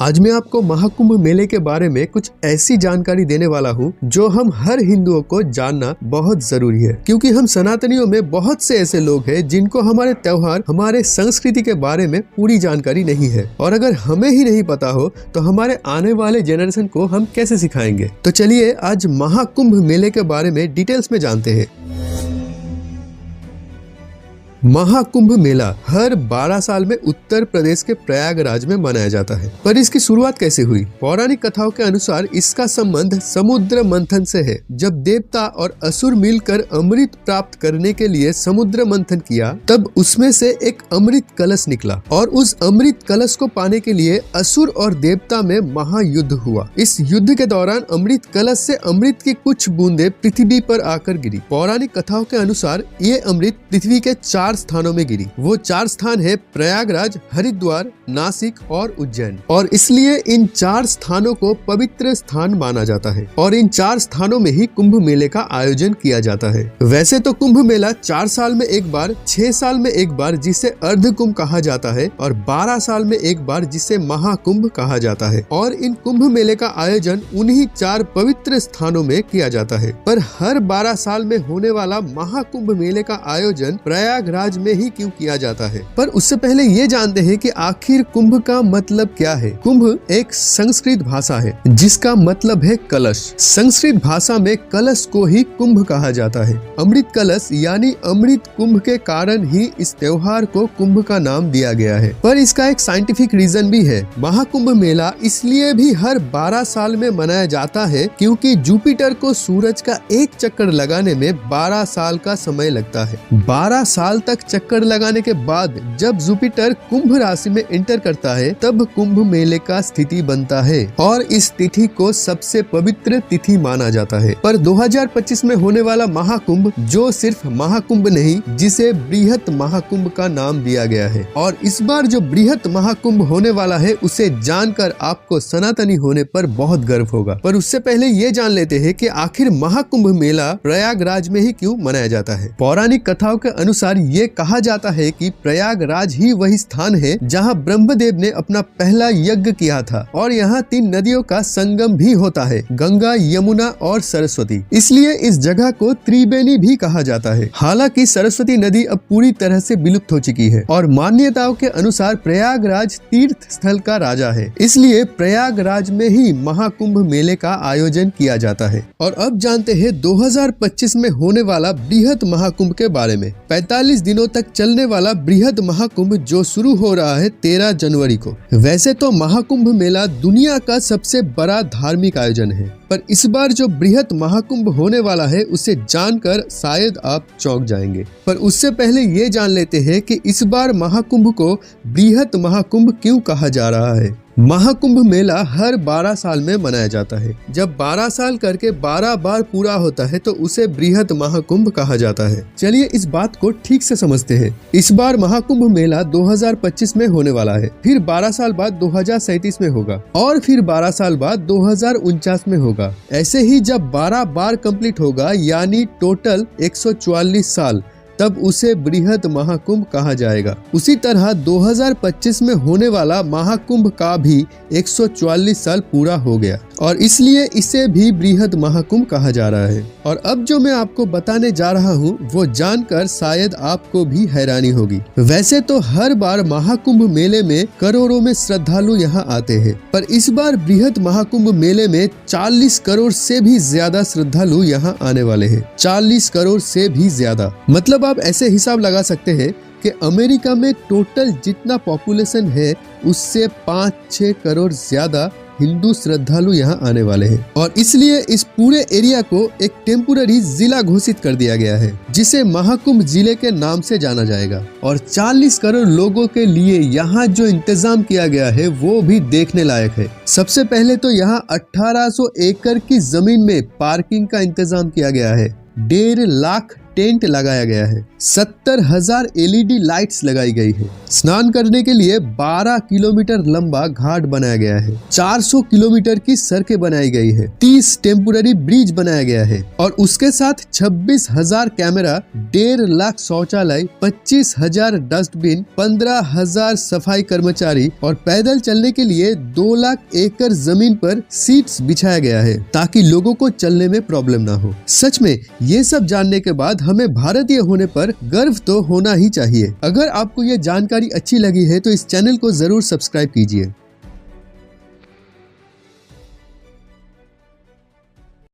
आज मैं आपको महाकुंभ मेले के बारे में कुछ ऐसी जानकारी देने वाला हूँ जो हम हर हिंदुओं को जानना बहुत जरूरी है, क्योंकि हम सनातनियों में बहुत से ऐसे लोग हैं जिनको हमारे त्योहार, हमारे संस्कृति के बारे में पूरी जानकारी नहीं है। और अगर हमें ही नहीं पता हो तो हमारे आने वाले जनरेशन को हम कैसे सिखाएंगे। तो चलिए आज महाकुंभ मेले के बारे में डिटेल्स में जानते हैं। महाकुंभ मेला हर 12 साल में उत्तर प्रदेश के प्रयागराज में मनाया जाता है। पर इसकी शुरुआत कैसे हुई? पौराणिक कथाओं के अनुसार इसका संबंध समुद्र मंथन से है। जब देवता और असुर मिलकर अमृत प्राप्त करने के लिए समुद्र मंथन किया, तब उसमें से एक अमृत कलश निकला और उस अमृत कलश को पाने के लिए असुर और देवता में महायुद्ध हुआ। इस युद्ध के दौरान अमृत कलश से अमृत की कुछ बूंदें पृथ्वी पर आकर गिरी। पौराणिक कथाओं के अनुसार ये अमृत पृथ्वी के 4 स्थानों में गिरी। वो 4 स्थान है प्रयागराज, हरिद्वार, नासिक और उज्जैन। और इसलिए इन 4 स्थानों को पवित्र स्थान माना जाता है और इन 4 स्थानों में ही कुंभ मेले का आयोजन किया जाता है। वैसे तो कुंभ मेला 4 साल में एक बार, 6 साल में एक बार जिसे अर्ध कुंभ कहा जाता है और 12 साल में एक बार जिसे महाकुंभ कहा जाता है। और इन कुंभ मेले का आयोजन उन्हीं 4 पवित्र स्थानों में किया जाता है। पर हर 12 साल में होने वाला महाकुंभ मेले का आयोजन प्रयागराज में ही क्यों किया जाता है? पर उससे पहले ये जानते हैं कि आखिर कुंभ का मतलब क्या है। कुंभ एक संस्कृत भाषा है जिसका मतलब है कलश। संस्कृत भाषा में कलश को ही कुंभ कहा जाता है। अमृत कलश यानी अमृत कुंभ के कारण ही इस त्योहार को कुंभ का नाम दिया गया है। पर इसका एक साइंटिफिक रीजन भी है। महाकुंभ मेला इसलिए भी हर 12 साल में मनाया जाता है क्योंकि जुपिटर को सूरज का एक चक्कर लगाने में 12 साल का समय लगता है। 12 साल तक चक्कर लगाने के बाद जब जुपिटर कुंभ राशि में एंटर करता है, तब कुंभ मेले का स्थिति बनता है और इस तिथि को सबसे पवित्र तिथि माना जाता है। पर 2025 में होने वाला महाकुंभ, जो सिर्फ महाकुंभ नहीं, जिसे बृहत महाकुंभ का नाम दिया गया है। और इस बार जो बृहत महाकुंभ होने वाला है उसे जानकर आपको सनातनी होने पर बहुत गर्व होगा। पर उससे पहले ये जान लेते हैं कि आखिर महाकुंभ मेला प्रयागराज में ही क्यों मनाया जाता है। पौराणिक कथाओं के अनुसार ये कहा जाता है कि प्रयागराज ही वही स्थान है जहां ब्रह्मदेव ने अपना पहला यज्ञ किया था और यहाँ 3 नदियों का संगम भी होता है, गंगा, यमुना और सरस्वती। इसलिए इस जगह को त्रिवेणी भी कहा जाता है। हालांकि सरस्वती नदी अब पूरी तरह से विलुप्त हो चुकी है और मान्यताओं के अनुसार प्रयागराज तीर्थ स्थल का राजा है। इसलिए प्रयागराज में ही महाकुंभ मेले का आयोजन किया जाता है। और अब जानते हैं 2025 में होने वाला बृहत महाकुंभ के बारे में। 45 दिनों तक चलने वाला बृहद महाकुंभ जो शुरू हो रहा है 13 जनवरी को। वैसे तो महाकुंभ मेला दुनिया का सबसे बड़ा धार्मिक आयोजन है, पर इस बार जो बृहत महाकुंभ होने वाला है उसे जानकर शायद आप चौंक जाएंगे। पर उससे पहले ये जान लेते हैं कि इस बार महाकुंभ को बृहत महाकुंभ क्यों कहा जा रहा है। महाकुंभ मेला हर 12 साल में मनाया जाता है। जब 12 साल करके 12 बार पूरा होता है तो उसे बृहत महाकुंभ कहा जाता है। चलिए इस बात को ठीक से समझते हैं। इस बार महाकुंभ मेला 2025 में होने वाला है, फिर 12 साल बाद 2037 में होगा और फिर 12 साल बाद 2049 में होगा। ऐसे ही जब 12 बार कंप्लीट होगा यानी टोटल 144 साल, तब उसे बृहत महाकुंभ कहा जाएगा। उसी तरह 2025 में होने वाला महाकुंभ का भी 144 साल पूरा हो गया और इसलिए इसे भी बृहत महाकुंभ कहा जा रहा है। और अब जो मैं आपको बताने जा रहा हूँ वो जानकर शायद आपको भी हैरानी होगी। वैसे तो हर बार महाकुंभ मेले में करोड़ों में श्रद्धालु यहाँ आते हैं, पर इस बार बृहत महाकुंभ मेले में 40 करोड़ से भी ज्यादा श्रद्धालु यहाँ आने वाले हैं। 40 करोड़ से भी ज्यादा, मतलब आप ऐसे हिसाब लगा सकते हैं कि अमेरिका में टोटल जितना पॉपुलेशन है उससे 5-6 करोड़ ज्यादा हिंदू श्रद्धालु यहाँ आने वाले हैं। और इसलिए इस पूरे एरिया को एक टेम्पोररी जिला घोषित कर दिया गया है जिसे महाकुंभ जिले के नाम से जाना जाएगा। और 40 करोड़ लोगों के लिए यहाँ जो इंतजाम किया गया है वो भी देखने लायक है। सबसे पहले तो यहाँ 1800 एकड़ की जमीन में पार्किंग का इंतजाम किया गया है। 1.5 लाख टेंट लगाया गया है। 70,000 LED लाइट्स लगाई गई है। स्नान करने के लिए 12 किलोमीटर लंबा घाट बनाया गया है। 400 किलोमीटर की सड़कें बनाई गई है। 30 टेम्पोररी ब्रिज बनाया गया है और उसके साथ 26,000 कैमरा, 1.5 लाख शौचालय, 25,000 डस्टबिन, 15,000 सफाई कर्मचारी और पैदल चलने के लिए 2 लाख एकड़ जमीन पर सीट्स बिछाया गया है ताकि लोगों को चलने में प्रॉब्लम ना हो। सच में ये सब जानने के बाद हमें भारतीय होने पर गर्व तो होना ही चाहिए। अगर आपको ये जानकारी अच्छी लगी है तो इस चैनल को जरूर सब्सक्राइब कीजिए।